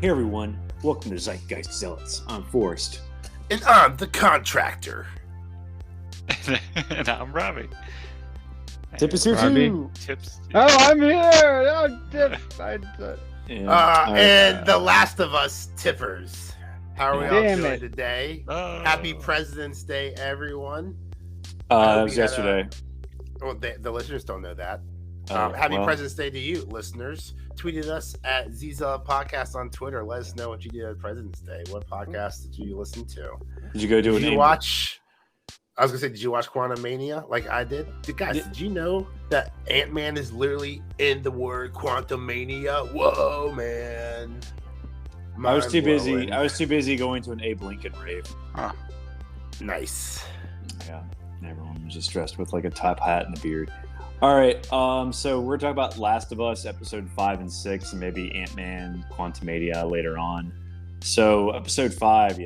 Hey everyone, welcome to Zeitgeist Zealots. I'm Forrest. And I'm the contractor. And I'm Robbie. Tip is here Robbie. too. Tips. Oh, I'm here! Oh, Tip! And the Last of Us tippers. How are we all Damn doing it. today? Oh. Happy President's Day, everyone. That was yesterday. Well, the listeners don't know that. Oh, Happy well. President's Day to you, listeners. Tweeted us at Zealots Podcast on Twitter. Let us know what you did on President's Day. What podcast did you listen to? Did you go do Did an you watch? I was gonna say, did you watch Quantumania like I did? Guys, did you know that Ant-Man is literally in the word Quantumania? Whoa, man! I was too busy. Mind-blowing. I was too busy going to an Abe Lincoln rave. Nice. Yeah, everyone was just dressed with like a top hat and a beard. All right, so we're talking about Last of Us episode 5 and 6, and maybe Ant-Man, Quantumania later on. So episode 5,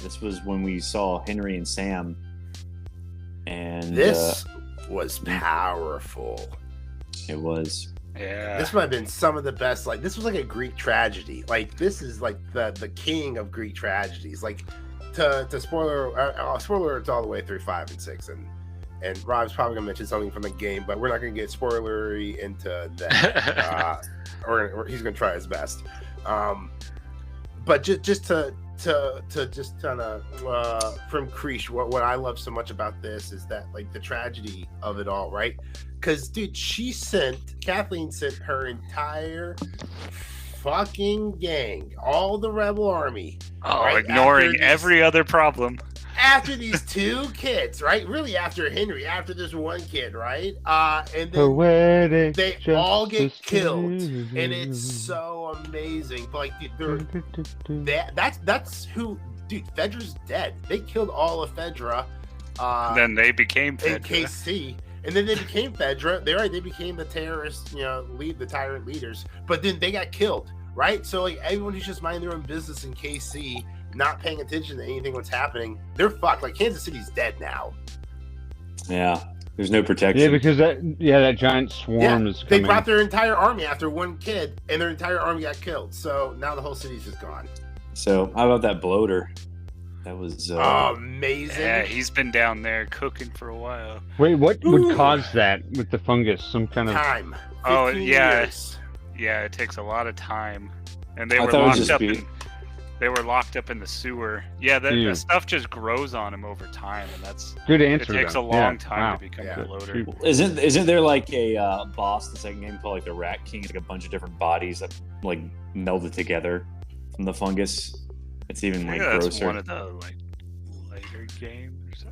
this was when we saw Henry and Sam, and This was powerful. it was. Yeah. This might have been some of the best. Like, this was like a Greek tragedy. Like, this is like the king of Greek tragedies. Like, to spoiler it's all the way through 5 and 6, and Rob's probably gonna mention something from the game, but we're not gonna get spoilery into that. or he's gonna try his best. But just to just kind of from Krish, what I love so much about this is that, like, the tragedy of it all, right? Because, dude, Kathleen sent her entire fucking gang, all the rebel army. Oh, right? ignoring every other problem. After these two kids, right? Really, after Henry, after this one kid, right? And then Poetic they all get justice. killed, and it's so amazing. But, like, that's who, dude. Fedra's dead. They killed all of Fedra. Then they became in Fedra. KC, and then they became Fedra. They became the terrorist, the tyrant leaders. But then they got killed, right? So, like, everyone who's just minding their own business in KC, not paying attention to anything what's happening, they're fucked. Like, Kansas City's dead now. Yeah, there's no protection. Yeah, because that giant swarm is They coming. brought their entire army after one kid, and their entire army got killed. So now the whole city's just gone. So how about that bloater? That was Amazing. Yeah, he's been down there cooking for a while. Wait, what Ooh. would cause that with the fungus? Some kind of... Time. Oh, 15 yeah. years. Yeah, it takes a lot of time. And they I were thought it was locked just up speed. in they were locked up in the sewer. Yeah, the Dude. stuff just grows on him over time, and that's Good it answer. takes a though. long Yeah. time Wow. to become Yeah. a bloater. Isn't there like a boss in the second game called like the Rat King? It's like a bunch of different bodies that like melded together from the fungus. It's even I like think that's grosser. one of the later games.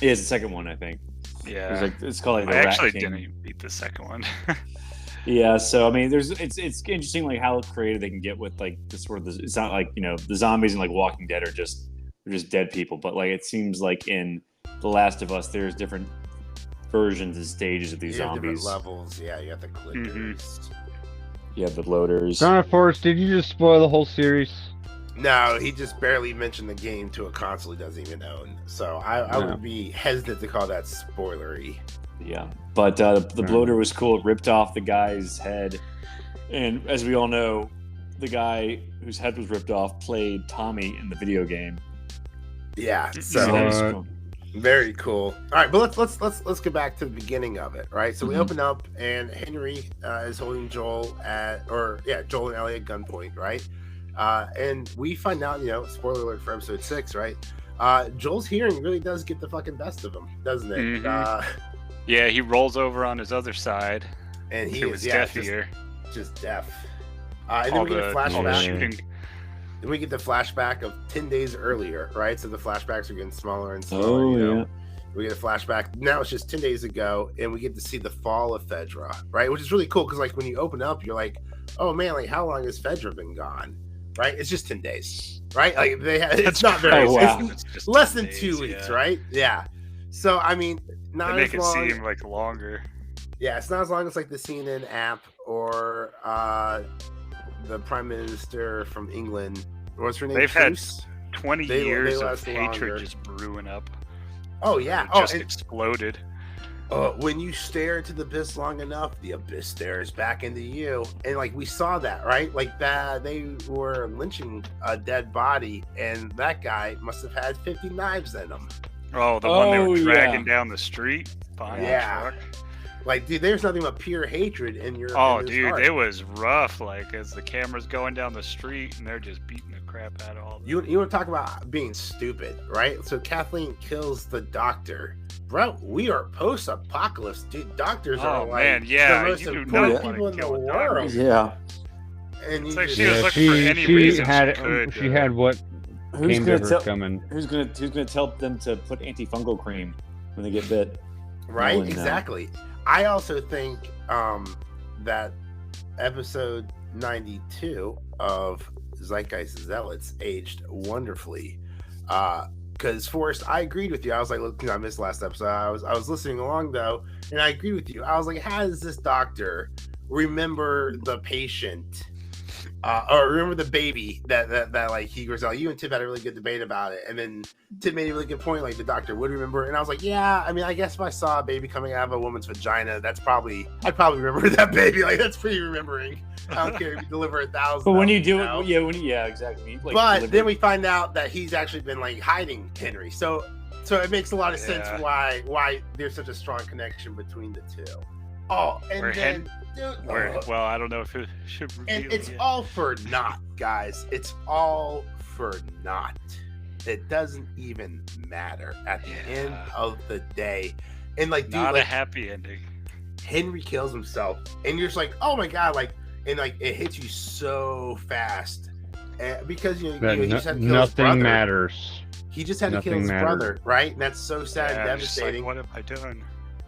Yeah, it's the second one, I think. Yeah, It's called like the I Rat actually King. didn't even beat the second one. Yeah, so I mean, it's interesting like how creative they can get with like this sort of. It's not like the zombies in like Walking Dead are just dead people, but like it seems like in The Last of Us, there's different versions and stages of these You have different zombies. levels. Yeah, you have the clickers. You have the bloaters. Darn it, Forrest, did you just spoil the whole series? No, he just barely mentioned the game to a console he doesn't even own. So I Yeah. would be hesitant to call that spoilery. Yeah, but the bloater was cool. It ripped off the guy's head, and as we all know, the guy whose head was ripped off played Tommy in the video game. Yeah, So so that was What? cool. very cool. All right, but let's get back to the beginning of it, right? So we Mhm. open up and Henry is holding Joel Joel and Ellie at gunpoint, right? And we find out, spoiler alert for episode 6, right? Joel's hearing really does get the fucking best of him, doesn't it? Mhm. Yeah, he rolls over on his other side. And he It is was deaf just, ear. just deaf. And then All we get a the flashback. shooting. Then we get the flashback of 10 days earlier, right? So the flashbacks are getting smaller and smaller. Oh, yeah. We get a flashback. Now it's just 10 days ago, and we get to see the fall of Fedra, right? Which is really cool because, like, when you open up, you're like, oh man, like, how long has Fedra been gone? Right? It's just 10 days, right? Like, it's not very, Oh, wow. it's It's just less 10 than 2 days, weeks, yeah. right? Yeah. So, I mean, not They as make it long. seem like longer. Yeah, it's not as long as like the CNN app or the Prime Minister from England. What's her name? They've had Truss? 20 They years of last hatred longer. just brewing up. Oh yeah. It Oh, just and, exploded. When you stare into the abyss long enough, the abyss stares back into you. And like we saw that, right? Like that they were lynching a dead body, and that guy must have had 50 knives in him. Oh, the one they were dragging yeah. down the street behind Yeah. the truck. Like, dude, there's nothing but pure hatred in your. Oh, in his dude, heart. it was rough. Like as the camera's going down the street and they're just beating the crap out of all. You want to talk about being stupid, right? So Kathleen kills the doctor. Bro, we are post-apocalypse, dude. Doctors are like man, yeah, the most you do important not wanna people in the kill a world. doctor. Yeah. And It's you like just- she was looking for any reason had she could, she had what Who's came to gonna her tell? coming. Who's gonna tell them to put antifungal cream when they get bit? right, No one knows. exactly. I also think that episode 92 of Zeitgeist Zealots aged wonderfully. Because Forrest, I agreed with you. I was like, look, I missed last episode. I was listening along though, and I agreed with you. I was like, how does this doctor remember the patient? Or remember the baby that like he was like, you and Tip had a really good debate about it, and then Tip made a really good point, like the doctor would remember, and I was like, yeah, I mean, I guess if I saw a baby coming out of a woman's vagina, I'd probably remember that baby. Like that's pretty remembering. I don't care if you deliver 1,000. But when you do out. it, yeah, exactly. Like, But then we find out that he's actually been like hiding Henry, so it makes a lot of sense Yeah. why there's such a strong connection between the two. Oh, and Where then Well, I don't know if it should reveal and it's yet. all for naught, guys. It's all for naught. It doesn't even matter at the end Yeah. of the day. And like, dude, Not like a happy ending. Henry kills himself, and you're just like, oh my god, like, and like it hits you so fast, because you know, he just had to kill his brother. Nothing matters. He just had to kill Nothing his mattered. brother, right? And that's so sad and Yeah, I'm just like, devastating. what have I done?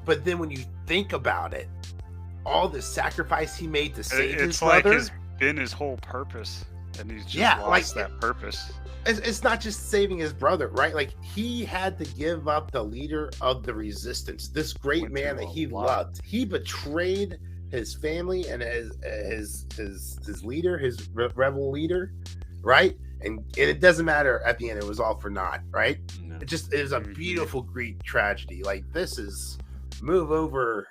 But then when you think about it, all the sacrifice he made to save his It's like brother. it's been his whole purpose, and he's just Yeah, lost like- that purpose. It's not just saving his brother, right? Like he had to give up the leader of the resistance, this great Went man through that a he lot. loved. He betrayed his family and his leader, his rebel leader, right? And it doesn't matter at the end; it was all for naught, right? No. It is a Mhm. beautiful Greek tragedy. Like this is move over,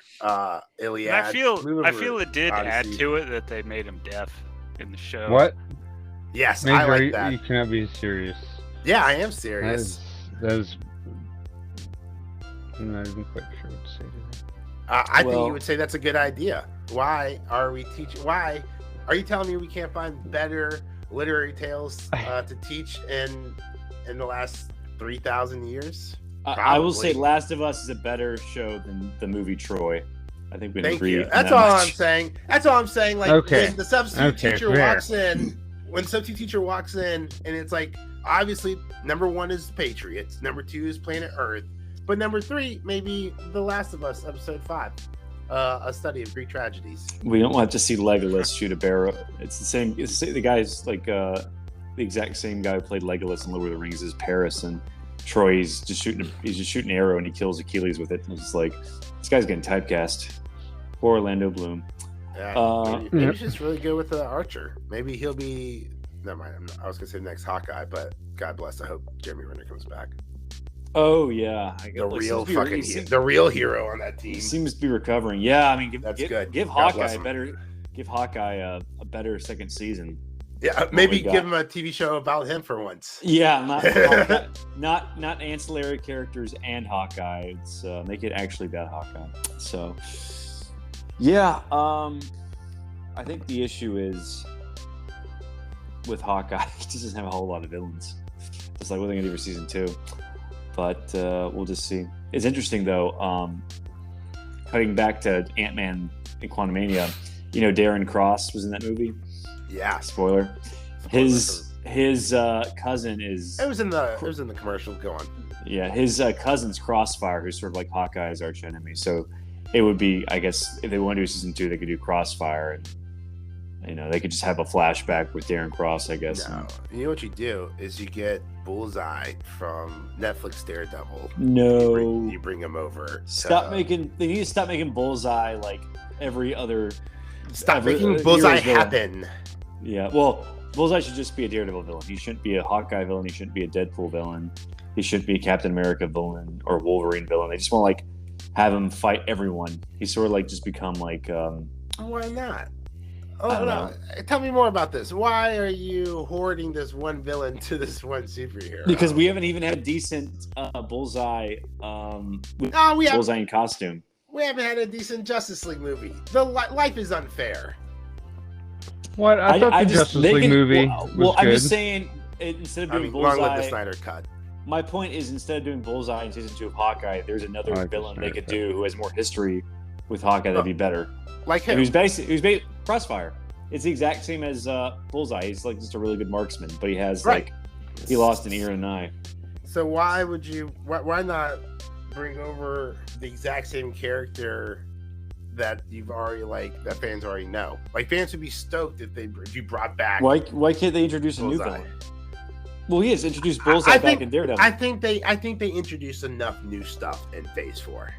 Iliad. And move I over feel it did add Odyssey. to it that they made him deaf in the show. What? Yes, Major, I like that. you cannot be serious. Yeah, I am That serious. is. I'm not even quite sure what to say to that. I think Well- you would say that's a good idea. Why are we teaching? Why are you telling me we can't find better literary tales to teach in the last 3,000 years? I will say, Probably. Last of Us is a better show than the movie Troy. I think we can Thank agree. you. on That's that all much. I'm saying. That's all I'm saying. Like Okay. when the substitute Okay, teacher fair. walks in, when substitute teacher walks in, and it's like obviously number 1 is Patriots, number 2 is Planet Earth, but number 3 maybe The Last of Us episode 5, a study of Greek tragedies. We don't have to see Legolas shoot a barrel. It's the same. It's the guy's like the exact same guy who played Legolas in Lord of the Rings as Paris, and Troy. He's just shooting an arrow and he kills Achilles with it. And it's just like this guy's getting typecast. Poor Orlando Bloom. Yeah, maybe he's just really good with the Archer. Maybe he'll be. Never mind. I was gonna say the next Hawkeye, but God bless. I hope Jeremy Renner comes back. Oh yeah, The real fucking the real hero on that He team. seems to be recovering. Yeah, I mean, That's good. Give God bless Hawkeye him. Give Hawkeye a better second season. Yeah, maybe God. give him a TV show about him for once. Yeah, not Hawkeye, not ancillary characters and Hawkeye. It's make it actually about Hawkeye. So, yeah, I think the issue is with Hawkeye. He just doesn't have a whole lot of villains. It's like what they're gonna do for season 2, but we'll just see. It's interesting though. Cutting back to Ant-Man and Quantumania, you know, Darren Cross was in that movie. Yeah, Spoiler. His cousin is it was in the commercial. Go on. yeah, his cousin's Crossfire, who's sort of like Hawkeye's arch enemy. So it would be, I guess, if they want to do season 2, they could do Crossfire, and you know, they could just have a flashback with Darren Cross, I guess. No, you know what you do is you get Bullseye from Netflix Daredevil. No, You bring him over. They need to stop making Bullseye like every other. Stop making Bullseye happen. Yeah, well, Bullseye should just be a Daredevil villain. He shouldn't be a Hawkeye villain. He shouldn't be a Deadpool villain. He shouldn't be a Captain America villain or Wolverine villain. They just want have him fight everyone. He's sort of like just become like. Why not? I Oh don't no! Tell me more about this. Why are you hoarding this one villain to this one superhero? Because we haven't even had decent Bullseye. We have Bullseye in costume. We haven't had a decent Justice League movie. The life is unfair. What? I thought the Justice League movie was good. I'm just saying, instead of doing Bullseye, along with the Snyder cut. My point is, instead of doing Bullseye in season 2 of Hawkeye, there's another villain they could do who has more history with Hawkeye. That'd be better. Like him. Who's basically Crossfire. It's the exact same as Bullseye. He's like just a really good marksman, but he has he lost an ear and an eye. So why would you? Why not bring over the exact same character that you've already that fans already know? Like fans would be stoked if you brought back. Why can't they introduce a new villain? Well, he has introduced Bullseye back in Daredevil. I think they introduced enough new stuff in Phase 4.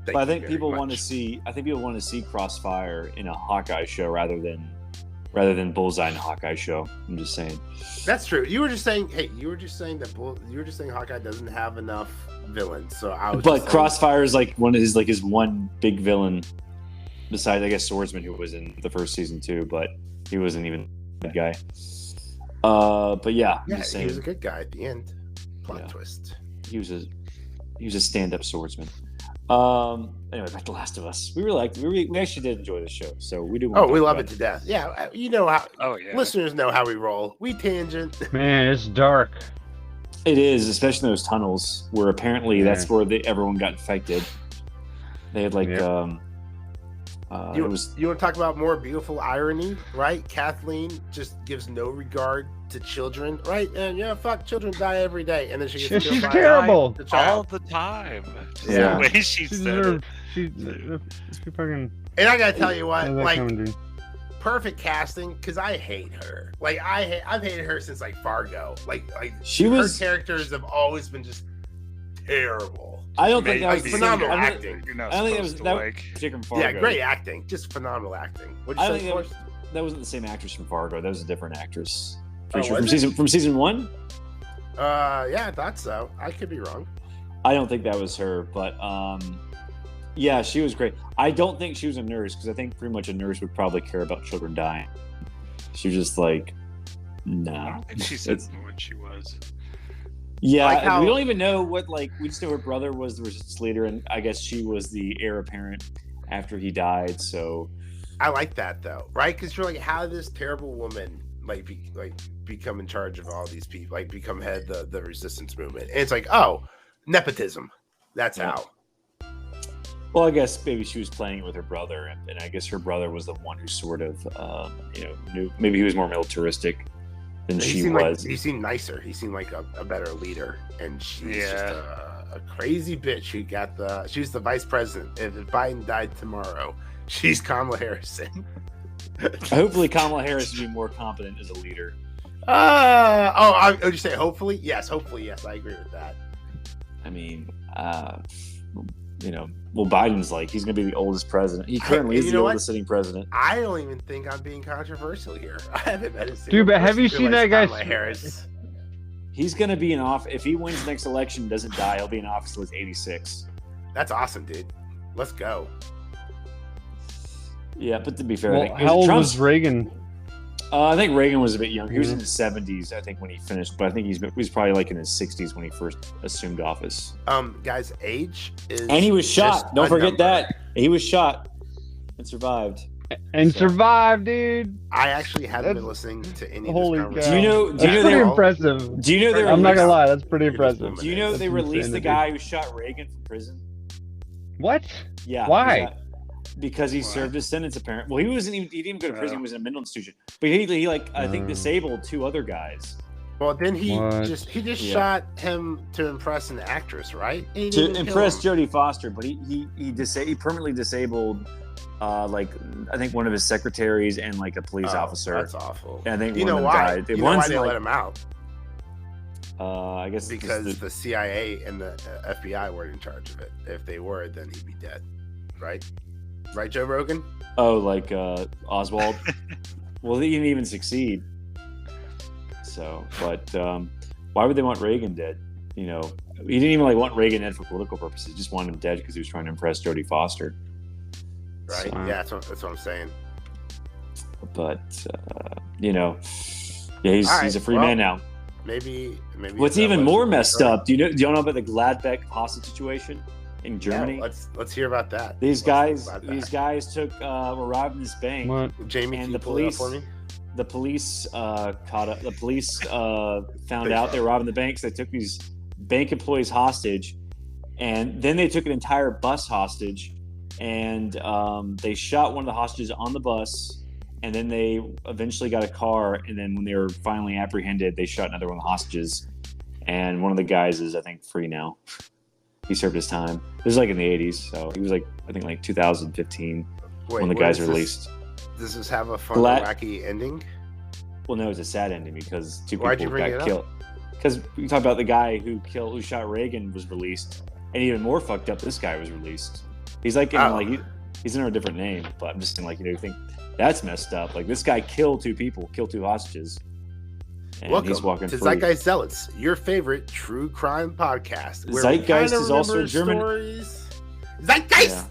But I think people want to see. I think people want to see Crossfire in a Hawkeye show rather than Bullseye in a Hawkeye show. I'm just saying. That's true. You were just saying. Hey, you were just saying Hawkeye doesn't have enough villains. So I was. But Crossfire is like one of his one big villain. Besides, I guess Swordsman, who was in the first season too, but he wasn't even a good guy. But yeah, he was a good guy at the end. Plot twist. He was a stand-up swordsman. Anyway, back to Last of Us. We actually did enjoy the show, so we do. We love it to death. Yeah, you know how. Oh yeah. Listeners know how we roll. We tangent. Man, it's dark. It is, especially in those tunnels where apparently that's where everyone got infected. They had you want to talk about more beautiful irony, right? Kathleen just gives no regard to children, right? And fuck, children die every day, and then she gets she's terrible all the time. Just the way she said it. She fucking. And I gotta tell you what, perfect casting, because I hate her. I've hated her since Fargo. Her characters have always been just terrible. I don't think that was phenomenal acting. I don't think that was from Fargo. Yeah, great acting, just phenomenal acting. What'd you say? That wasn't the same actress from Fargo. That was a different actress. From season 1. Yeah, I thought so. I could be wrong. I don't think that was her, but yeah, she was great. I don't think she was a nurse because I think pretty much a nurse would probably care about children dying. She was just nah. I don't think she said what she was. Yeah, we don't even know what we just know her brother was the resistance leader, and I guess she was the heir apparent after he died. So I like that though, right? Because you're how did this terrible woman become in charge of all these people, become head of the resistance movement? And it's nepotism. That's how. Well, I guess maybe she was playing it with her brother, and I guess her brother was the one who sort of, knew. Maybe he was more militaristic than she was. He seemed nicer. He seemed like a better leader, and she's just a crazy bitch who she's the vice president. If Biden died tomorrow, she's Kamala Harrison. Hopefully, Kamala Harris will be more competent as a leader. Would you say hopefully? Yes, hopefully, yes. I agree with that. I mean, Biden's he's going to be the oldest president. He currently is the oldest sitting president. I don't even think I'm being controversial here. I haven't met a single dude, but have you seen that guy? Harris. He's going to be in office. If he wins the next election, doesn't die, he'll be in office till he's 86. That's awesome, dude. Let's go. Yeah, but to be fair, how old was Reagan? I think Reagan was a bit young. He was in his 70s, I think, when he finished. But I think he was probably in his 60s when he first assumed office. Guys, age is. And he was shot. Don't forget that he was shot and survived. Survived, dude. I actually haven't been listening to any of this conversation. Do you know? That's pretty impressive. Do you know? I'm not gonna lie. That's pretty impressive. Do you know they released the guy who shot Reagan from prison? What? Yeah. Why? Because he served his sentence, apparently. Well, he didn't even go to prison. He was in a mental institution. But he I think disabled 2 other guys. Well, then he just shot him to impress an actress, right? To impress Jodie Foster, but he permanently disabled I think one of his secretaries and a police officer. That's awful. And I think one of them died. You know why they let him out? I guess because the CIA and the FBI weren't in charge of it. If they were, then he'd be dead, right? Right, Joe Rogan? Oh, Oswald? Well, he didn't even succeed. So, but why would they want Reagan dead? he didn't even like want Reagan dead for political purposes. He just wanted him dead because he was trying to impress Jodie Foster. Right? So, yeah, that's what I'm saying. But yeah, he's a free man now. Maybe. What's even more messed up? Do you know about the Gladbeck hostage situation in Germany? Yeah, let's hear about that. These guys took were robbing this bank. What? Jamie, and can the you pull it up police for me? The police caught up. The police found out they were robbing the banks. They took these bank employees hostage, and then they took an entire bus hostage, and they shot one of the hostages on the bus. And then they eventually got a car, and then when they were finally apprehended, they shot another one of the hostages. And one of the guys is, I think, free now. He served his time. This is like in the 80s, so he was like, I think, like 2015 when the guys released. Does this have a fun, wacky ending? Well, no, it's a sad ending because two Why'd people you bring got it killed. Because we talked about the guy who shot Reagan was released, and even more fucked up, this guy was released. He's like, he's under a different name, but I'm just saying, like, you think. That's messed up. Like, this guy killed two hostages. And Welcome he's walking to free. Zeitgeist Zealots, your favorite true crime podcast. Zeitgeist is also a German. Stories. Zeitgeist!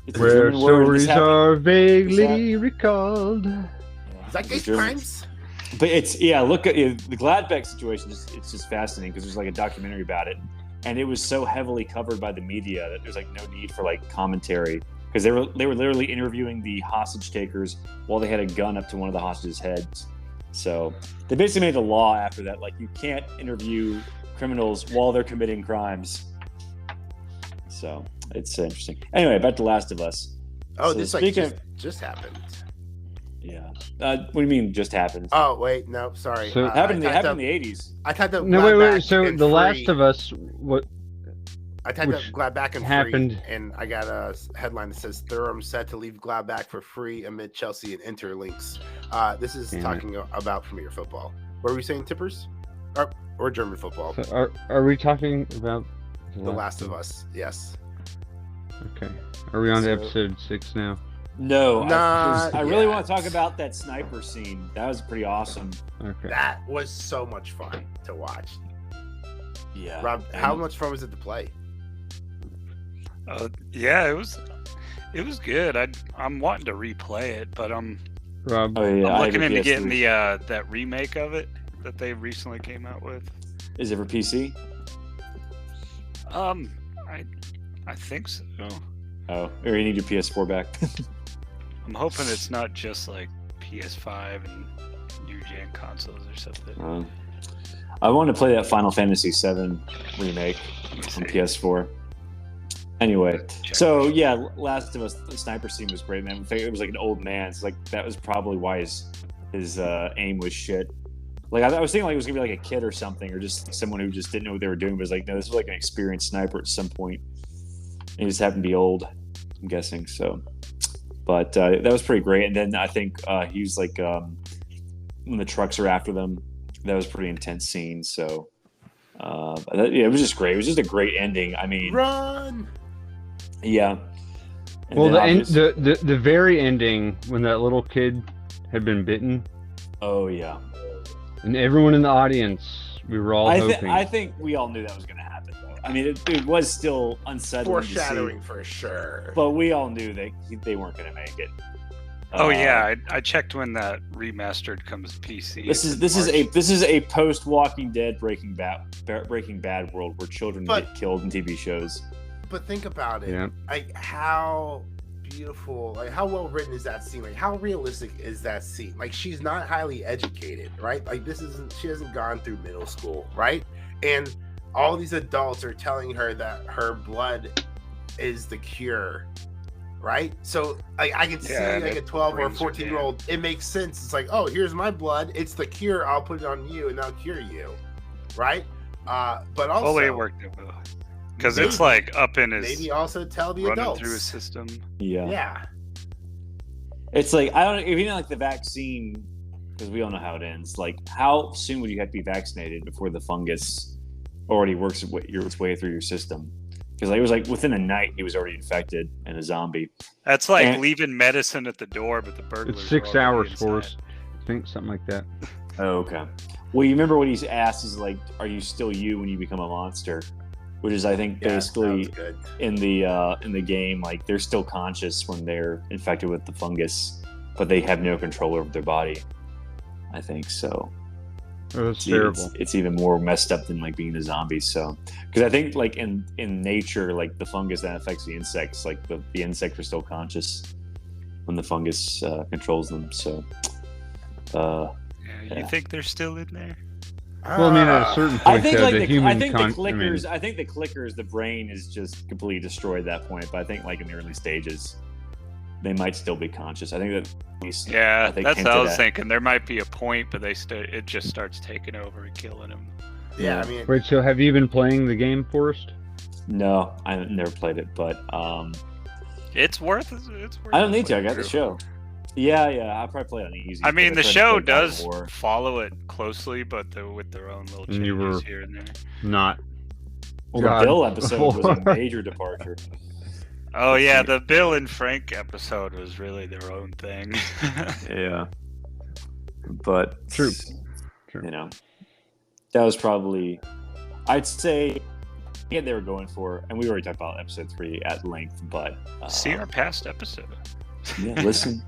It's Where stories are vaguely recalled. Zeitgeist crimes? But look at the Gladbeck situation. It's just fascinating because there's like a documentary about it. And it was so heavily covered by the media that there's like no need for like commentary. Because they were literally interviewing the hostage takers while they had a gun up to one of the hostages' heads. So they basically made a law after that, like you can't interview criminals while they're committing crimes. So it's interesting. Anyway, back to Last of Us. Oh, so this just happened. Yeah. What do you mean just happened? Oh wait, no, sorry. So it happened in the 80s. I typed up. No, wait. So The Last of Us, what? I typed up Gladback and happened. Free, and I got a headline that says Thuram set to leave Gladback for free amid Chelsea and Inter links. This is talking about Premier Football. What were we saying, Tippers? Or German football? So are we talking about The Last of Us? Yes. Okay. Are we on to episode 6 now? No. I really want to talk about that sniper scene. That was pretty awesome. Okay. That was so much fun to watch. Yeah. Rob, how much fun was it to play? Yeah, it was good. I'm wanting to replay it, but Rob, I'm looking into getting the that remake of it that they recently came out with. Is it for PC? I think so. Oh, or you need your PS4 back. I'm hoping it's not just like PS5 and new gen consoles or something. I want to play that Final Fantasy VII remake on PS4. Anyway, so yeah, Last of Us, the sniper scene was great, man. It was like an old man. It's like that was probably why his aim was shit. Like I was thinking, like it was gonna be like a kid or something, or just someone who just didn't know what they were doing. But it's like, no, this was like an experienced sniper at some point. And he just happened to be old, I'm guessing. So, but that was pretty great. And then I think he was like when the trucks are after them, that was a pretty intense scene. So, it was just great. It was just a great ending. I mean, run. Yeah. And well, the very ending when that little kid had been bitten. Oh yeah. And everyone in the audience, we were all hoping. I think we all knew that was going to happen, though. I mean, it was still unsettling. Foreshadowing for sure. But we all knew they weren't going to make it. Oh yeah, I checked when that remastered comes to PC. This is a post Walking Dead Breaking Bad world where children get killed in TV shows. But think about it. Yeah. Like how beautiful, like how well written is that scene? Like how realistic is that scene? Like she's not highly educated, right? Like she hasn't gone through middle school, right? And all these adults are telling her that her blood is the cure, right? So like I can see like a 12 or 14-year-old, it makes sense. It's like, oh, here's my blood, it's the cure, I'll put it on you and I'll cure you, right? But also fully worked it though. Because it's like up in his, maybe also tell the running adults through his system. Yeah. It's like, I don't, if you know, like the vaccine, because we all know how it ends. Like, how soon would you have to be vaccinated before the fungus already works its way through your system? Because like, it was like within a night he was already infected and a zombie. That's like leaving medicine at the door, but the burglars. It's 6 hours for us. I think something like that. Oh, okay. Well, you remember what he's asked is like, "Are you still you when you become a monster?" Which is, I think, basically in the game, like they're still conscious when they're infected with the fungus, but they have no control over their body. I think so. Oh, that's terrible. It's even more messed up than like being a zombie. So, because I think like in nature, like the fungus that affects the insects, like the insects are still conscious when the fungus controls them. So, you think they're still in there? Well, I mean, at a certain point, I think though, like the I think the clickers, the brain is just completely destroyed at that point. But I think like in the early stages, they might still be conscious. I think that at least, yeah, that's what I was thinking. There might be a point, but it just starts taking over and killing them. Yeah, I mean, wait. So, have you been playing the game, Forrest? No, I've never played it, but it's worth. I don't need to. I got the show. Yeah, I'll probably play it on easy. I mean, the show does follow it closely, but with their own little changes you were here and there. Not. Well, the Bill episode was a major departure. Oh yeah, the Bill and Frank episode was really their own thing. Yeah, but true. You know, that was probably, I'd say, yeah, they were going for, and we already talked about episode 3 at length. But see our past episode. Yeah, listen.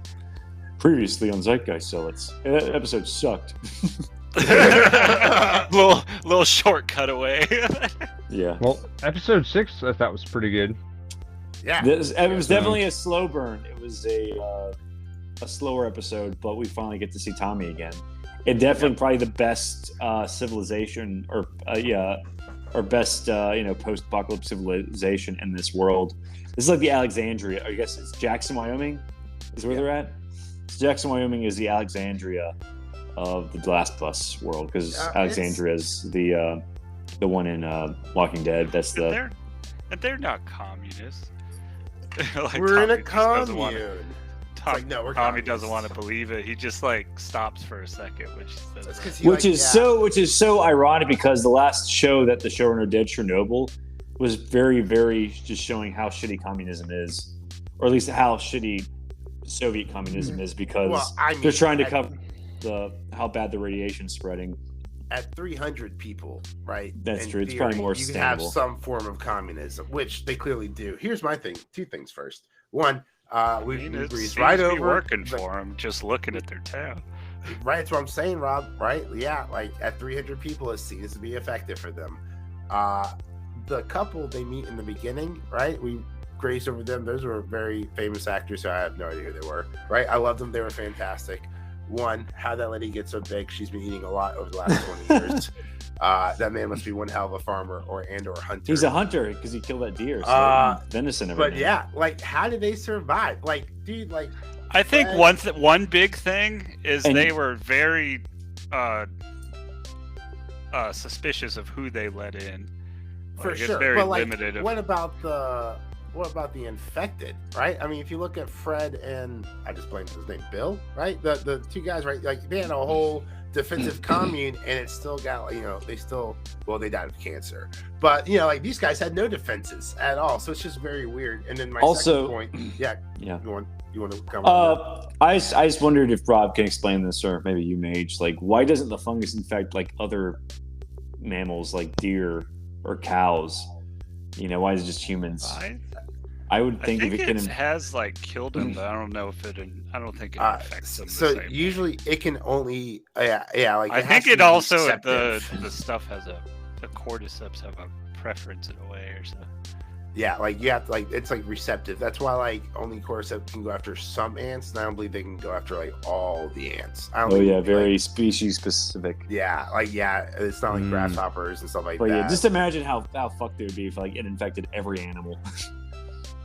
Previously on Zeitgeist Zealots, that episode sucked. little short cutaway. Yeah. Well, episode 6 I thought was pretty good. Yeah. It was definitely a slow burn. It was a slower episode, but we finally get to see Tommy again. And definitely probably the best civilization or best post-apocalypse civilization in this world. This is like the Alexandria. I guess it's Jackson, Wyoming, is where they're at. So Jackson, Wyoming is the Alexandria of the Last of Us world, because Alexandria is the one in Walking Dead. That's the. They're not communists. Like, we're in a commune. Tommy doesn't want to believe it. He just like stops for a second, which is so ironic, because the last show that the showrunner did, Chernobyl, was very, very just showing how shitty communism is, or at least how shitty Soviet communism is, because they're trying to cover how bad the radiation's spreading. At 300 people, right? That's true. It's theory, probably more you can sustainable. have some form of communism, which they clearly do. Here's my thing. 2 things first. One, we breezed right over. Working for them, just looking at their town. Right, that's what I'm saying, Rob. Right? Yeah, like at 300 people, it seems to be effective for them. The couple they meet in the beginning, right? We grazed over them. Those were very famous actors, so I have no idea who they were. Right? I love them. They were fantastic. One, how that lady gets so big, she's been eating a lot over the last 20 years. That man must be one hell of a farmer or hunter. He's a hunter because he killed that deer. So venison. But yeah, like, how did they survive? Like, dude, like. I think one big thing is they were very suspicious of who they let in. For sure. Very but like, limited. What about the infected, right? I mean, if you look at Fred and I just blamed his name, Bill, right? The 2 guys, right? Like, they had a whole defensive commune, and it still got, they died of cancer. But like, these guys had no defenses at all, so it's just very weird. And then my second point, you want to come? I just wondered if Rob can explain this, or maybe you, Mage. Like, why doesn't the fungus infect like other mammals, like deer or cows? Why is it just humans? I would think if it has like killed them, but I don't know if I don't think it affects them. So the same usually way. It can only like I think it also the stuff has the cordyceps have a preference in a way or so. Yeah, like you have to, like, it's like receptive. That's why like only cordyceps can go after some ants, and I don't believe they can go after like all the ants. Very species specific. Yeah, it's not like grasshoppers and stuff like that. Yeah, just imagine how fucked it would be if like it infected every animal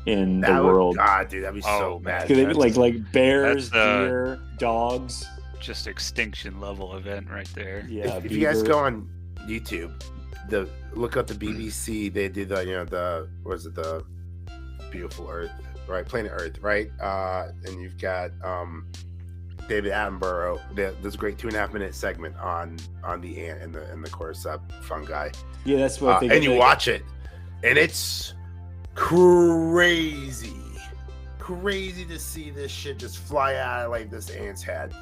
in the world. God, dude, that'd be so bad. Like bears, deer, dogs. Just extinction level event right there. Yeah. If you guys go on YouTube, look up the BBC. They did the Beautiful Earth, right? Planet Earth, right? And you've got David Attenborough. There's a great 2.5-minute segment on the ant and the cordyceps fungi. Yeah, that's what. And you watch it, and it's crazy to see this shit just fly out of like this ant's head.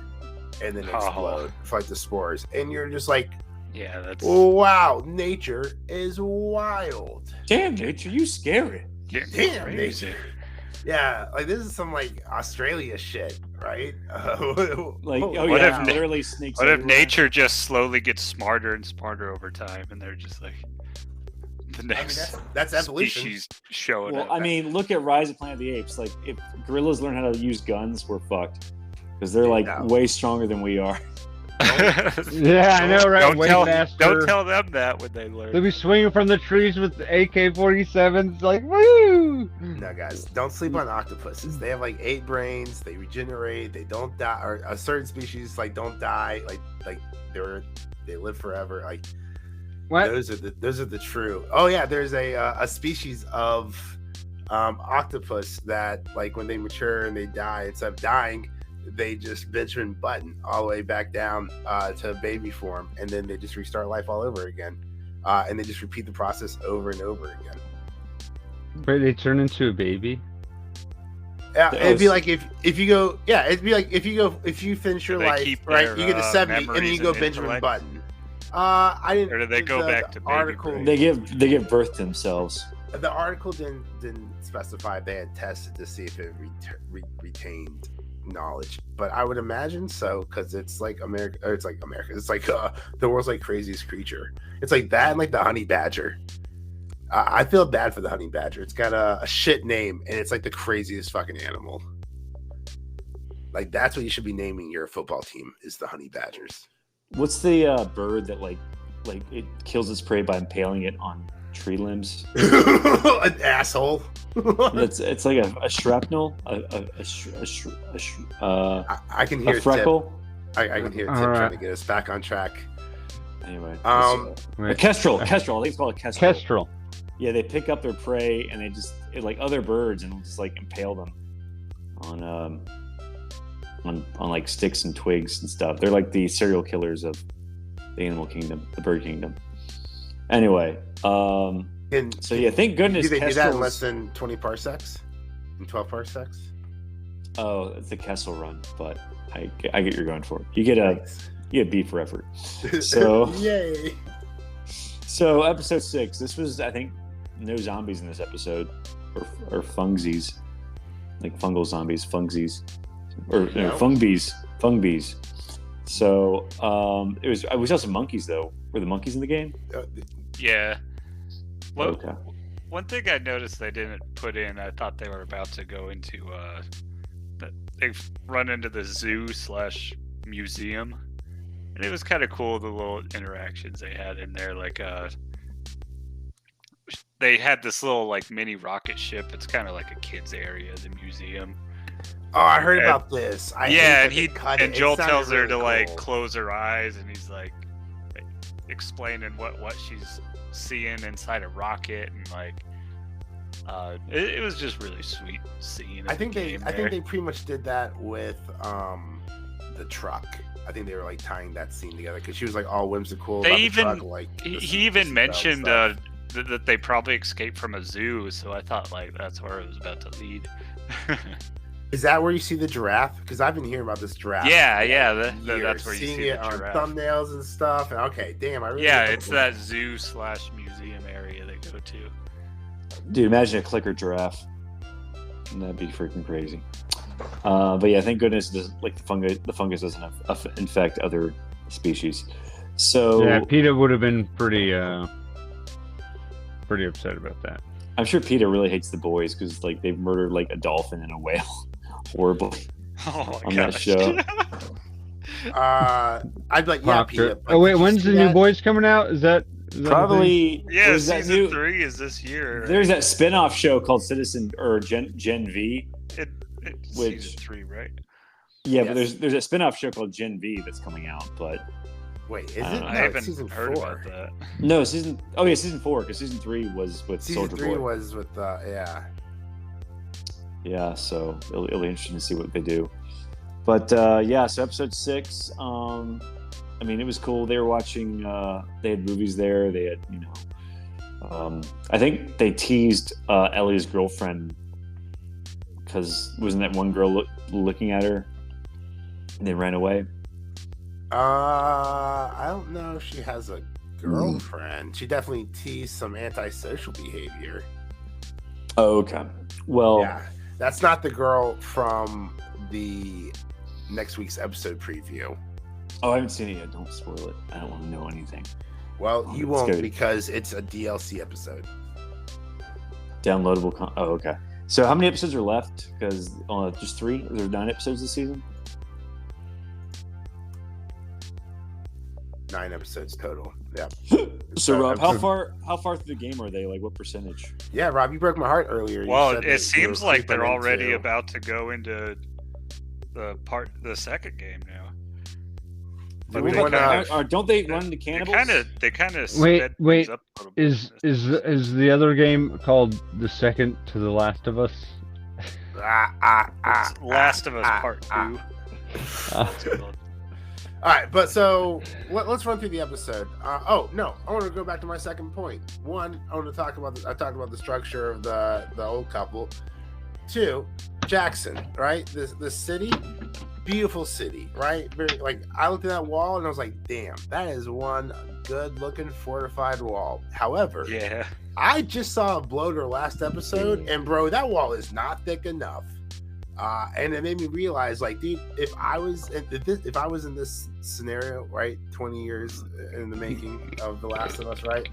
and then explode for like the spores, and you're just like, yeah, that's wow, nature is wild. Damn, nature, you scary. Damn, crazy. nature. Yeah, like this is some like Australia shit, right? Like, oh What yeah, if- literally snakes. What if everywhere. nature just slowly gets smarter and smarter over time, and they're just like the I mean, next that's evolution. species showing Well, up? I mean, look at Rise of Planet of the Apes. Like, if gorillas learn how to use guns, we're fucked because they're like No. way stronger than we are. Yeah, I know, right? Don't Way tell, faster. don't tell them that when they learn. They'll be swinging from the trees with AK-47s, like, woo! No, guys, don't sleep on octopuses. They have like 8 brains. They regenerate. They don't die. Or a certain species like don't die. Like they live forever. Like What? those are the true. Oh yeah, there's a species of octopus that like when they mature and they die, instead of dying, they just Benjamin Button all the way back down to baby form, and then they just restart life all over again, and they just repeat the process over and over again. But they turn into a baby? Yeah, it'd be like if you go, yeah, it'd be like if you finish your They life, keep right? their, You get to 70, and then memories you go and Benjamin intellect? Button. I didn't. Or do they go back to baby article? brain? They give birth to themselves. The article didn't specify if they had tested to see if it retained knowledge, but I would imagine so because it's like America. Or it's like America. It's like the world's like craziest creature. It's like that and like the honey badger. I feel bad for the honey badger. It's got a shit name and it's like the craziest fucking animal. Like that's what you should be naming your football team is the honey badgers. What's the bird that like it kills its prey by impaling it on tree limbs? An asshole. It's like a shrapnel, I can hear a freckle. Tip. I can hear Tip trying to get us back on track. Anyway, Um, a kestrel. I think it's called a kestrel. Kestrel. Yeah, they pick up their prey and they just like other birds and just like impale them on like sticks and twigs and stuff. They're like the serial killers of the animal kingdom, the bird kingdom. Anyway, so yeah, thank goodness. Do they do that in kestrels- less than 20 parsecs? In 12 parsecs? Oh, it's the Kessel Run, but I get you're going for it. You get a B for effort. So Yay! So episode 6. This was, I think, no zombies in this episode, or fungsies, like fungal zombies, fungsies, or No. fungbees. So it was. We saw some monkeys though. Were the monkeys in the game? Yeah. Well, Okay. one thing I noticed they didn't put in, I thought they were about to go into, they've run into the zoo/museum. And it was kind of cool, the little interactions they had in there. Like, they had this little, like, mini rocket ship. It's kind of like a kid's area, the museum. Oh, I heard And- about this. I hate Yeah, that and they cut it. and It Joel sounded tells her really to, like, cool. close her eyes, and he's, like, explaining what she's seeing inside a rocket, and, like, it was just really sweet scene. I think they pretty much did that with the truck. I think they were like tying that scene together because she was like all whimsical. They about even- the truck, like He this- even this mentioned stuff. that they probably escaped from a zoo, so I thought like that's where it was about to lead. Is that where you see the giraffe? Because I've been hearing about this giraffe. Yeah, for, yeah, like, that's years, where you seeing see it the on giraffe. thumbnails and stuff. And okay, damn, I really Yeah, don't it's know. that zoo/museum area they go to. Dude, imagine a clicker giraffe. That'd be freaking crazy. But yeah, thank goodness like the fungus doesn't infect other species. So Yeah, PETA would have been pretty upset about that. I'm sure PETA really hates the boys because like they've murdered like a dolphin and a whale horribly Oh my on that gosh. show. I'd be like, yeah, Pop Peter. it. Oh wait, when's the new Boys coming out? Is that the thing? Probably Yeah, there's that season new- 3 is this year. Right? There's that spin-off show called Citizen or Gen V. It's which- season 3, right? Yeah, but Yes. there's a spin-off show called Gen V that's coming out, but Wait, is it? I don't know. No, I it's haven't season heard 4. about that. no season 4 because season 3 was with Season Soldier 3 Boy. was with yeah. Yeah, so it'll be interesting to see what they do. But yeah, so episode 6. I mean, it was cool. They were watching. They had movies there. They had, I think they teased Ellie's girlfriend because wasn't that one girl looking at her and they ran away? I don't know if she has a girlfriend. She definitely teased some antisocial behavior. Oh, okay. Well, Yeah, that's not the girl from the next week's episode preview. oh, I haven't seen it yet. Don't spoil it. I don't want to know anything. Well, Oh, you that's won't good. because it's a DLC episode. Downloadable. Oh, okay. So how many episodes are left? Because just 3? There's 9 episodes this season. 9 episodes total. Yeah. So Rob, how episode- far through the game are they? Like what percentage? Yeah, Rob, you broke my heart earlier. You Well, said that you it were seems like creeping they're already into- about to go into the second game now. Do But we they wanna- kind of- Don't they run into cannibals? They kind of Wait, up a little bit. Is the other game called The Second to the Last of Us? It's Last of Us Part 2. That's called. All right, but so let's run through the episode. Oh no, I want to go back to my second point. One, I want to talk about. I talked about the structure of the old couple. 2, Jackson, right? The city, beautiful city, right? Very like I looked at that wall and I was like, damn, that is one good looking fortified wall. However, Yeah. I just saw a bloater last episode, and bro, that wall is not thick enough. And it made me realize, like, dude, if I was in this scenario, right, 20 years in the making of The Last of Us, right,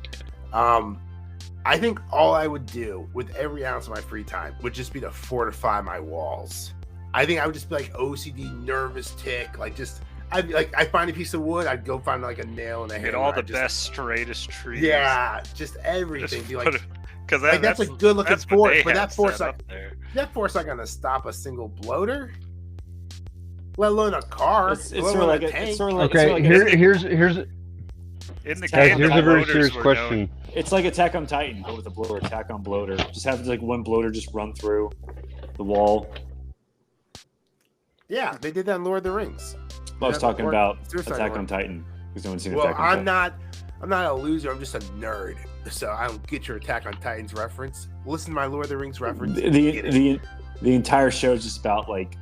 I think all I would do with every ounce of my free time would just be to fortify my walls. I think I would just be like OCD, nervous tick, like just I find a piece of wood, I'd go find like a nail and a hammer. Get all the I'd just- best, straightest trees. yeah, just everything. Be like, because like that's a good looking force, but that force set like up there. that force not gonna stop a single bloater, let alone a car. It's let sort alone of like a a, tank. it's sort of like, Okay, it's sort of like here's In the Guys, game, here's the a very bloaters serious were question. it's like Attack on Titan, but with a bloater. Attack on bloater. Just have like one bloater just run through the wall. Yeah, they did that in Lord of the Rings. I was talking about Suicide Attack One. on Titan because no one's seen Well, Attack on I'm Titan. not a loser. I'm just a nerd. So I don't get your Attack on Titans reference. Listen to my Lord of the Rings reference. The Get it. the entire show is just about like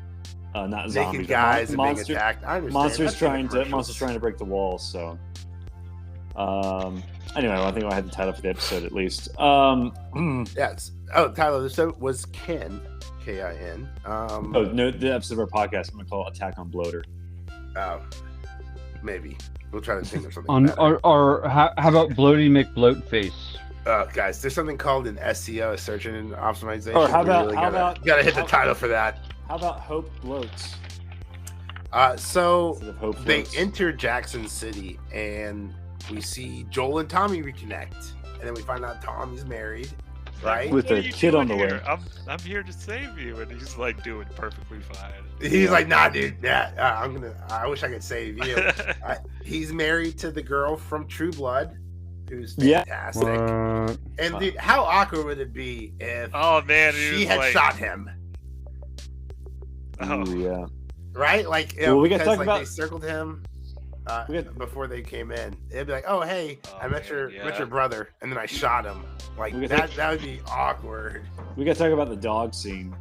not zombies, Naked but guys and being monster, attacked. I understand. monsters That's in the monsters trying to break the walls. So anyway, I think I had the title for the episode at least. Yes. Oh, Tyler, this was Ken, K-I-N. Oh no, the episode of our podcast I'm gonna call it Attack on Bloater. Oh, maybe we'll try to think of something. On better. or how about Bloaty McBloatface? Guys, there's something called an SEO, a search engine optimization. Or how We about- really how gotta, about- gotta hit the how- title for that. How about Hope Bloats So instead of Hope they Floats? enter Jackson City and we see Joel and Tommy reconnect, and then we find out Tommy's married, right? With What are a you kid on doing the here? way. I'm here to save you, and he's like doing perfectly fine. He's like, nah, dude, I wish I could save you. He's married to the girl from True Blood, who's Yeah. fantastic. What? And dude, how awkward would it be if Oh man, he she was had like, shot him? Oh, Ooh, yeah. Right? Like, Well, we gotta because, talk like, about- they circled him We got- before they came in. It'd be like, oh hey, Oh, I met man, your brother, and then I shot him. Like We gotta that would be awkward. We gotta talk about the dog scene.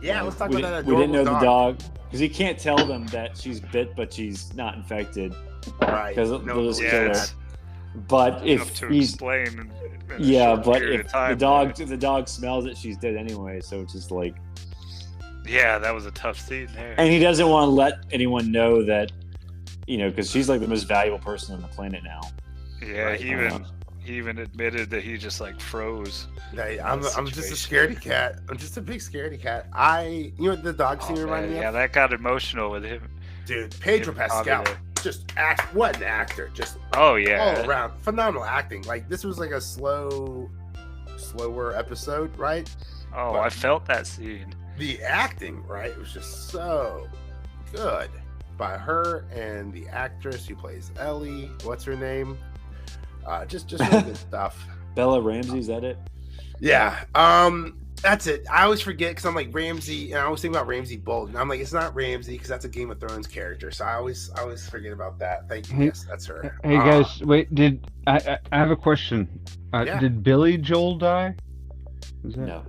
Yeah, let's talk we about that. didn't, we didn't know adorable the dog because he can't tell them that she's bit, but she's not infected. Right. because No, they'll just yeah, kill her. it's But enough if to he's explain. In a yeah, short but period if of time, the dog smells it, she's dead anyway. So it's just like, yeah, that was a tough scene there. and he doesn't want to let anyone know that, because she's like the most valuable person on the planet now. Yeah, Right. he even admitted that he just like froze. Hey, I'm just a situation. scaredy cat. I'm just a big scaredy cat. You know what the dog scene Oh, reminded man, me yeah, of? that got emotional with him. Dude, Pedro Yeah, Tommy Pascal. there. Just act. What an actor. Just Oh yeah, all around. Phenomenal acting. Like, this was like a slower episode, right? oh, but- I felt that scene. The acting, right? It was just so good by her and the actress who plays Ellie. What's her name? Just really good stuff. Bella Ramsey, is that it? Yeah. That's it. I always forget because I'm like Ramsey, and I always think about Ramsey Bolton. I'm like, it's not Ramsey because that's a Game of Thrones character. So I always forget about that. Thank you. Hey- Yes, that's her. Hey guys, wait. Did I have a question? Yeah. Did Billy Joel die? Is that- No,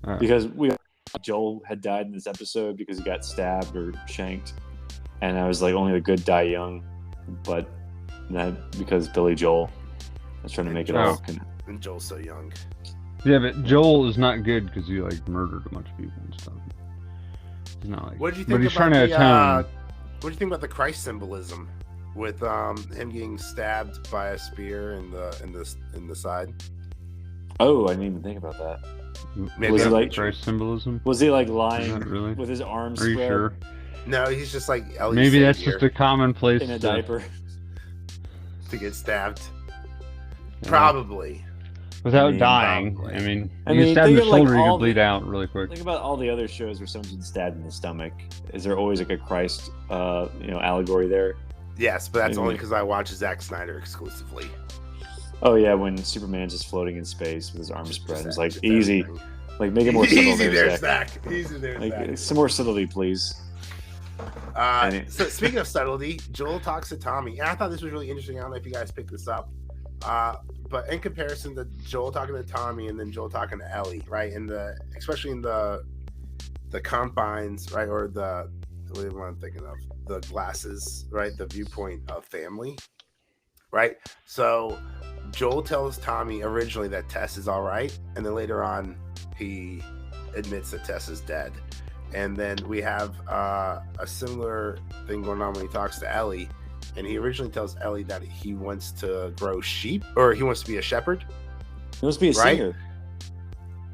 Alright. because Joel had died in this episode because he got stabbed or shanked. and I was like, only the good die young, but that because Billy Joel. I was trying to make it all. And Joel's so young. Yeah, but Joel is not good because he like murdered a bunch of people and stuff. He's not like. What did you think but he's about trying to atone. what do you think about the Christ symbolism with him getting stabbed by a spear in the side? Oh, I didn't even think about that. Maybe Was he like Christ symbolism? Was he like lying Not really. with his arms Are you spread sure? No, he's just like Ellie's Maybe that's savior just a commonplace in a diaper? to get stabbed. Yeah. Probably. Without I mean, dying. probably. I mean, I you mean, stab in think the of, like, shoulder, you all can bleed the- out really quick. Think about all the other shows where someone's been stabbed in the stomach. Is there always like a Christ, allegory there? Yes, but that's Maybe. only because I watch Zack Snyder exclusively. Oh yeah, when Superman's just floating in space with his arms spread, it's like Just easy. everything. Like make it more subtle Easy there, Zach. Zach. Easy there, Like Zach. some more subtlety, please. So speaking of subtlety, Joel talks to Tommy, and I thought this was really interesting. I don't know if you guys picked this up, but in comparison to Joel talking to Tommy and then Joel talking to Ellie, right? Especially in the confines, right, or what am I thinking of? The glasses, right? The viewpoint of family, right? So Joel tells Tommy originally that Tess is all right, and then later on he admits that Tess is dead. And then we have a similar thing going on when he talks to Ellie, and he originally tells Ellie that he wants to grow sheep, or he wants to be a shepherd. He must be a Right? singer.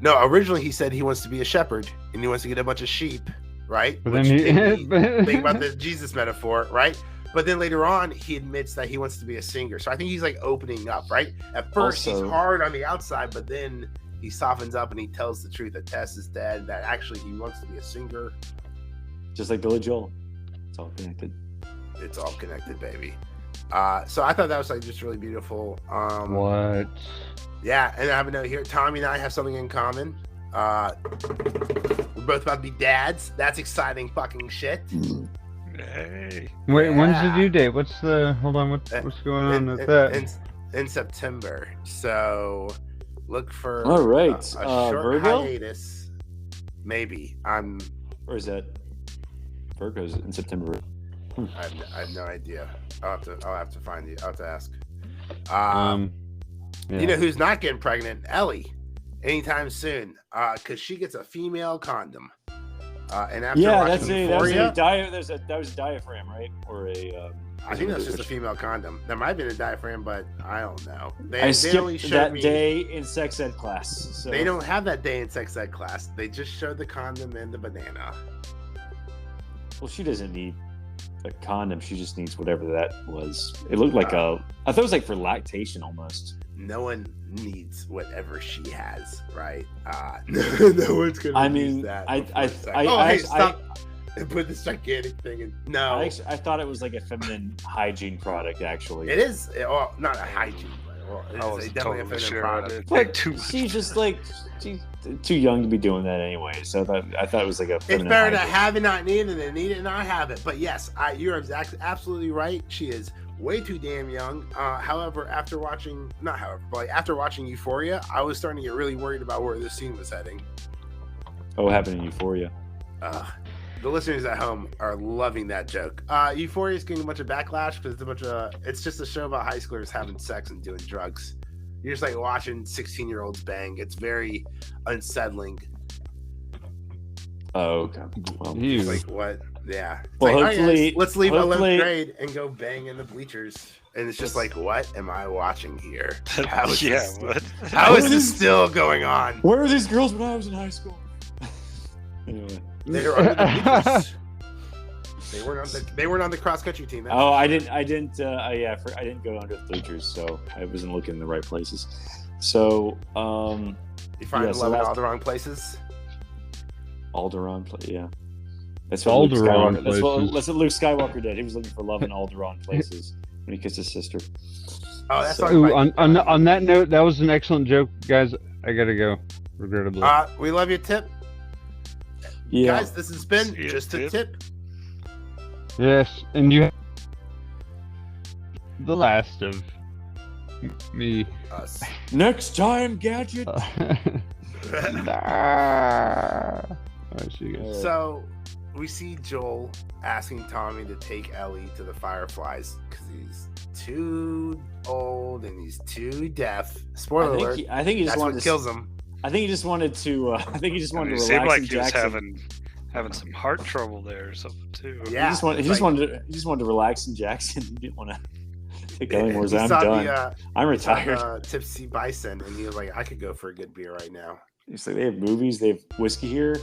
No, originally he said he wants to be a shepherd, and he wants to get a bunch of sheep, right? But Which then made me think about the Jesus metaphor, right? But then later on, he admits that he wants to be a singer. So I think he's like opening up, right? At first, Also- he's hard on the outside, but then he softens up and he tells the truth that Tess is dead, that actually he wants to be a singer. Just like Billy Joel. It's all connected. It's all connected, baby. So I thought that was like just really beautiful. What? Yeah, and I have a note here. Tommy and I have something in common. We're both about to be dads. That's exciting fucking shit. Hey. Wait, when's the Yeah. due date? What's going on with that? In September. So look for All right. a short Virgo? hiatus. Maybe. Or is that Virgo's in September? I have no idea. I'll have to find you. I'll have to ask. Yeah. You know who's not getting pregnant? Ellie. Anytime soon. Because she gets a female condom. And after watching Euphoria, that was a diaphragm, right? Or a I think that's just a female condom. There might have been a diaphragm, but I don't know. I They skipped only showed that me, day in sex ed class. So They don't have that day in sex ed class. They just showed the condom and the banana. Well, she doesn't need a condom. She just needs whatever that was. It looked like I thought it was like for lactation almost. No one needs whatever she has, right? No one's gonna use that. Stop! Put this gigantic thing in. No, I thought it was like a feminine hygiene product. Actually, it is. Well, not a hygiene, but I it's was definitely a totally feminine sure product. of it. Like, Too much. she's too young to be doing that anyway. So I thought it was like a It's feminine better to hygiene. have it not need it than need it and not have it. But yes, you're absolutely right. She is way too damn young. However, after watching Euphoria, I was starting to get really worried about where this scene was heading. Oh, what happened in Euphoria? The listeners at home are loving that joke. Euphoria is getting a bunch of backlash because it's just a show about high schoolers having sex and doing drugs. You're just like watching 16-year-olds bang. It's very unsettling. Oh, okay. Well, Ew. It's like what? Yeah. It's Well, like, all right, hopefully- guys, let's leave hopefully- 11th grade and go bang in the bleachers. And it's just like, what am I watching here? How is Yeah, this, what? how is this still going on? where were these girls when I was in high school? Anyway. They were under the bleachers. They weren't on the cross country team. Oh, I didn't go under the bleachers, so I wasn't looking in the right places. So, You find yeah, so love in that's- all the wrong places. Alderaan, yeah. That's Alderaan That's what Luke Skywalker did. He was looking for love in Alderaan places when he kissed his sister. Oh, that's So- not Ooh, right. on that note, that was an excellent joke, guys. I gotta go, regrettably. We love you, Tip. Yeah. Guys, this has been See you, just a Tip. tip. Yes, and you. The last of me. Us. Next time, Gadget. Alright, see you guys. So we see Joel asking Tommy to take Ellie to the Fireflies because he's too old and he's too deaf. Spoiler alert. I think he just that's wanted what to kills him. I think he just wanted to. I think he just wanted to It relax seemed like in he was Jackson. having some heart trouble there or something too. Yeah, He just wanted to relax in Jackson. He didn't want to take Ellie more. He I'm saw done. I'm retired. Tipsy Bison, and he was like, "I could go for a good beer right now." He's like, they have movies, they have whiskey here.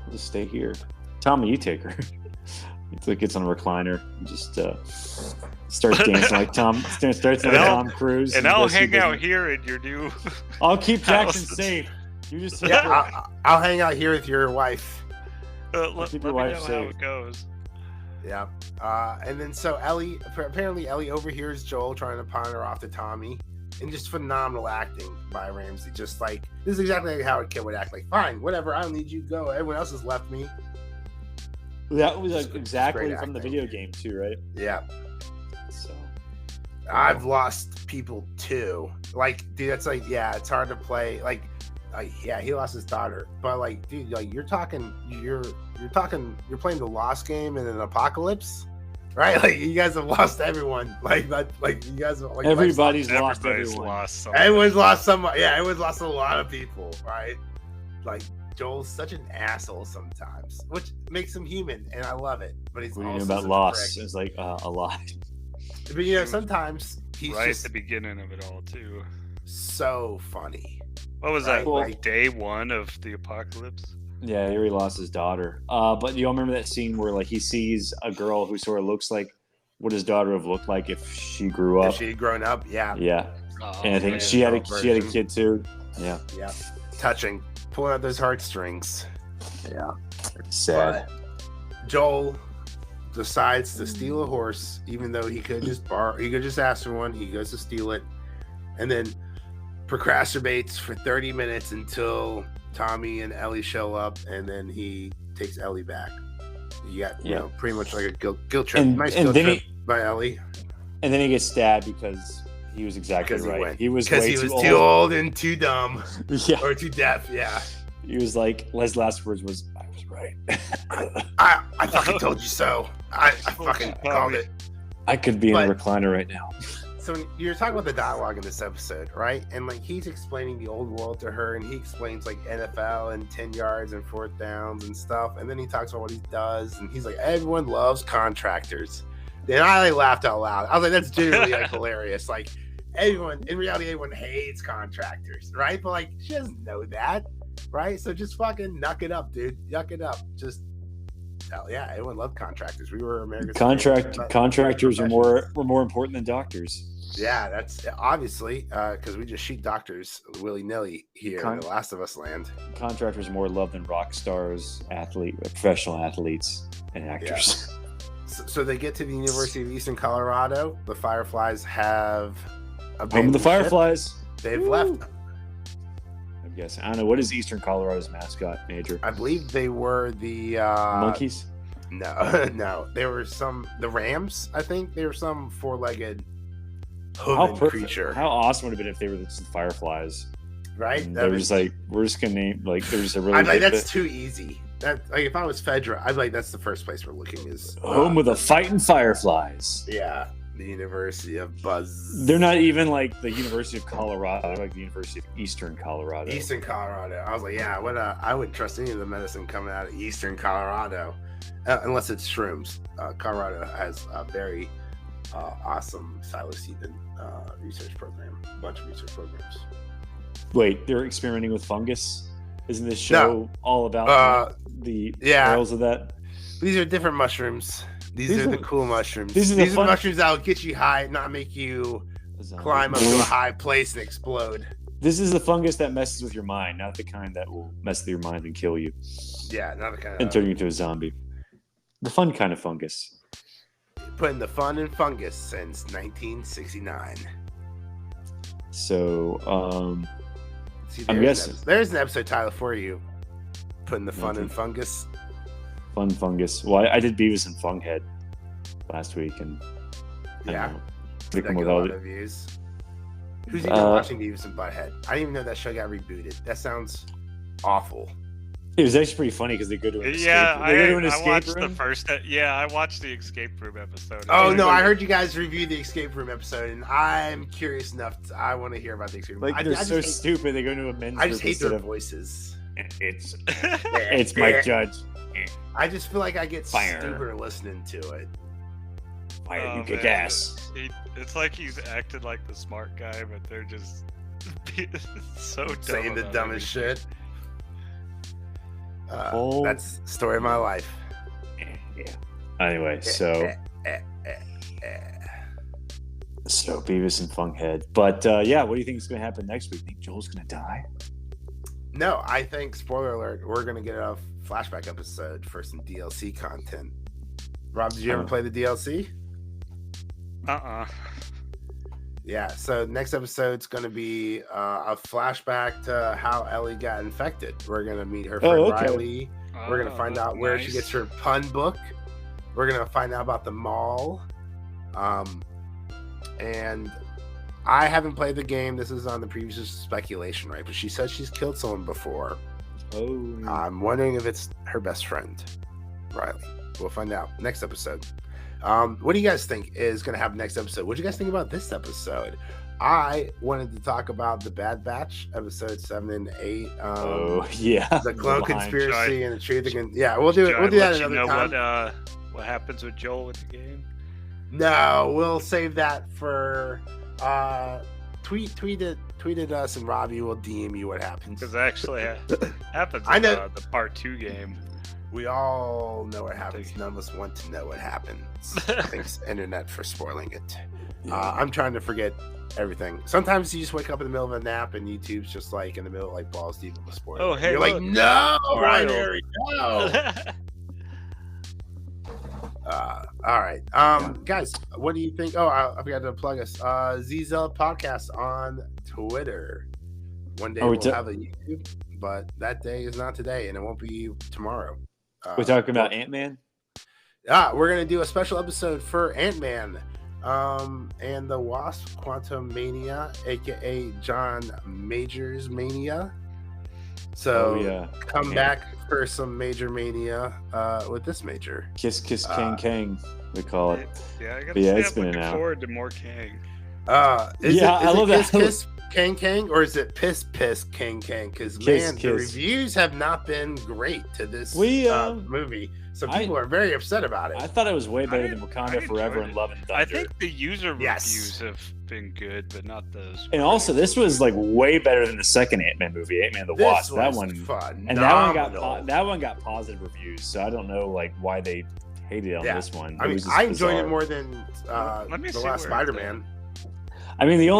I'll just stay here. Tommy, you take her. He gets on a recliner and just starts dancing like Tom. Starts like Tom Cruise. And I'll hang out here in your new. I'll keep Jackson house. safe. You just I'll hang out here with your wife. Let keep me your know wife how safe. it goes. Yeah. And then so apparently Ellie overhears Joel trying to pawn her off to Tommy, and just phenomenal acting by Ramsey. Just like, this is exactly how a kid would act. Like, fine, whatever, I don't need you, go. Everyone else has left me. That was like exactly great from the acting. video game too, right? Yeah. So I've lost people too. Like, dude, that's like, yeah, it's hard to play. Like, yeah, he lost his daughter, but like, dude, like you're playing the Lost game in an apocalypse, right? Like, you guys have lost everyone. Like that, like you guys have, like, everybody's lost Everybody's everyone. lost somebody. everyone's lost someone. Yeah, everyone's lost a lot of people, right? Like, Joel's such an asshole sometimes, which makes him human, and I love it. But he's What do you also know about such a loss? prick. It's like a lot. But you know, sometimes he's right just at the beginning of it all too. so funny. What was Right, that? like- Day one of the apocalypse? Yeah, he already lost his daughter. But you all remember that scene where like he sees a girl who sort of looks like what his daughter would have looked like if she grew up. If she had grown up, yeah, Yeah, Oh, and I think man. she had a version. kid too. Yeah, yeah, touching, pulling out those heartstrings. yeah. Sad. But Joel decides to steal a horse, even though he could just ask for one. He goes to steal it, and then procrastinates for 30 minutes until Tommy and Ellie show up, and then he takes Ellie back. You got, you know, pretty much like a guilt trip. Nice guilt then trip by Ellie. And then he gets stabbed because he was exactly right. He was because way he was too too old and too dumb, Yeah, or too deaf. Yeah, he was like his last words was, "I was right. I fucking told you so. I fucking called it." I could be in a But- recliner right now." So you're talking about the dialogue in this episode, right? And like he's explaining the old world to her, and he explains like NFL and 10 yards and 4th downs and stuff. And then he talks about what he does, and he's like, everyone loves contractors. Then I like, laughed out loud. I was like, that's genuinely like hilarious. Like everyone, in reality, everyone hates contractors, right? But like she doesn't know that, right? So just fucking knuck it up, dude. Yuck it up. Just hell yeah, everyone loved contractors. We were America's Contractors were professions. more important than doctors. Yeah, that's obviously because we just shoot doctors willy nilly here in the Last of Us land. Contractors are more loved than rock stars, professional athletes, and actors. So they get to the University of Eastern Colorado. The Fireflies have Home of abandoned the ship. Fireflies. They've Woo. left. I'm guessing. I don't know. What is Eastern Colorado's mascot, Major? I believe they were the Monkeys? No, they were the Rams. I think they were some four-legged hoofed creature. How awesome would it have been if they were just the Fireflies? Right? And they were just like, we're just going to name, like, there's a really I'm like, good that's bit. too easy. That like if I was Fedra, I'd be like, that's the first place we're looking is Home of the Fighting Fireflies. yeah, the University of Buzz. They're not even like the University of Colorado. They're like the University of Eastern Colorado. Eastern Colorado. I was like, yeah, I wouldn't trust any of the medicine coming out of Eastern Colorado, unless it's shrooms. Colorado has a very awesome psilocybin research program, a bunch of research programs. Wait, they're experimenting with fungus? Isn't this show all about the perils of that? These are different mushrooms. These are the cool mushrooms. These are the fun mushrooms that will get you high, not make you climb up to a high place and explode. This is the fungus that messes with your mind, not the kind that will mess with your mind and kill you Yeah, not the kind and of turn you into a zombie. The fun kind of fungus. putting the fun in fungus since 1969. So, See, I'm guessing. there's an episode title for you. Putting the fun in Okay. fungus. fun fungus. Well, I did Beavis and Funghead last week, and I Yeah. don't know. Did They that come get with a all lot the- of views? Who's even watching Beavis and Butthead? I didn't even know that show got rebooted. That sounds awful. It was actually pretty funny because they go to an escape. Yeah, They go to an I escape watched room. the first. Yeah, I watched the escape room episode. Oh It no, was- I heard you guys review the escape room episode, and I'm curious enough. I want to hear about the escape room. Like I they're just so hate- stupid. They go to a men's I just group hate their instead of voices. it's Mike Judge. I just feel like I get Fire. stupider listening to it. Fire, Oh, you kick man. ass. It's like he's acted like the smart guy, but they're just so dumb Saying the about dumbest everything. shit. Oh. That's the story of my life. Yeah. Anyway, so Beavis and Funkhead. But yeah, what do you think is going to happen next week? Think Joel's going to die? No, I think, spoiler alert, we're going to get a flashback episode for some DLC content. Rob, did you ever play the DLC? Yeah, so next episode's going to be a flashback to how Ellie got infected. We're going to meet her friend okay. Riley. We're going to find out where she gets her pun book. We're going to find out about the mall. And I haven't played the game. This is on the previous speculation, right? But she says she's killed someone before. Oh. I'm wondering if it's her best friend, Riley. We'll find out next episode. What do you guys think is going to happen next episode? What do you guys think about this episode? I wanted to talk about the Bad Batch, episode 7 and 8. Yeah. The clone Line. conspiracy and the truth again. Yeah, we'll do it. We'll do that another time. What happens with Joel with the game? No, we'll save that for tweeted us, and Robbie will DM you what happens. Because actually happens. I know- in the part 2 game. We all know what happens. None of us want to know what happens. Thanks, internet, for spoiling it. I'm trying to forget everything. Sometimes you just wake up in the middle of a nap and YouTube's just like in the middle of like balls deep of a spoiler. Oh, hey, you're look. like, no, Right. binary, no. All right, guys, what do you think? Oh, I forgot to plug us. Zealots podcast on Twitter. One day we'll have a YouTube, but that day is not today, and it won't be tomorrow. We're talking about Ant-Man? We're gonna do a special episode for Ant-Man and the Wasp Quantum Mania, aka John Majors Mania. So come back for some Major Mania with this Major. Kiss Kiss Kang Kang, we call it. Yeah, I But yeah, gotta it's say, I'm been looking out. forward to more Kang. I love Kiss, that. Kiss Kang Kang, or is it Piss Piss Kang Kang? Because Kiss, man, the Kiss. reviews have not been great to this movie, so people are very upset about it. I thought it was way better than I Wakanda enjoyed Forever it. and Love and Thunder. I think the user Yes. reviews have been good, but not those. And also, this was like way better than the second Ant-Man movie, Ant-Man and the This Wasp. That was one, fun. and Phenomenal. that one got positive reviews. So I don't know like why they hated on this one. I It mean, was just I enjoyed bizarre. it more than Let me the see last where it's Spider-Man. I mean, the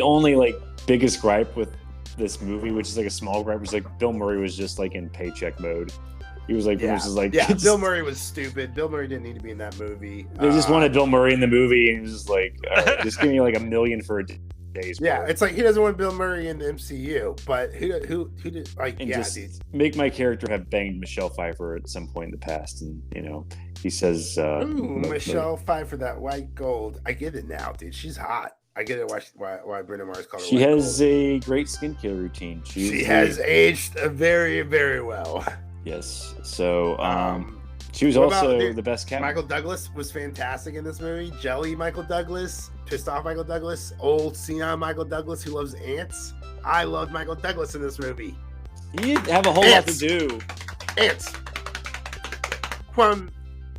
only biggest gripe with this movie, which is like a small gripe, was like Bill Murray was just like in paycheck mode. He was like, Bill Murray was stupid. Bill Murray didn't need to be in that movie. They just wanted Bill Murray in the movie, and he was just like, all right, just give me like $1 million for a day's Yeah, work. it's like he doesn't want Bill Murray in the MCU, but who did like? And Yeah, just dude. make my character have banged Michelle Pfeiffer at some point in the past, and he says, Ooh, Michelle Pfeiffer, that white gold. I get it now, dude. She's hot. I get it. Why Brenda Mars called her. She white has gold. a great skincare routine. She has aged very, very well. Yes. So she was what also about the best cat. Michael Douglas was fantastic in this movie. Jelly Michael Douglas, pissed off Michael Douglas, old senile Michael Douglas who loves ants. I loved Michael Douglas in this movie. He didn't have a whole lot to do. Ants. From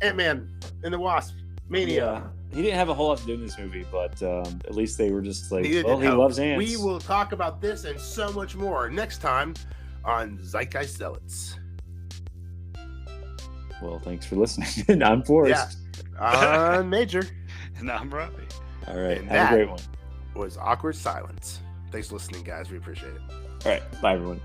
Ant-Man and the Wasp. Mania. Yeah. He didn't have a whole lot to do in this movie, but at least they were just like, Neither well, did he Hope. loves ants. We will talk about this and so much more next time on Zeitgeist Zealots. Well, thanks for listening. I'm Forrest. Yeah. On Major. And I'm Robbie. All right. And Have that- a great one. Was Awkward Silence. Thanks for listening, guys. We appreciate it. All right. Bye, everyone.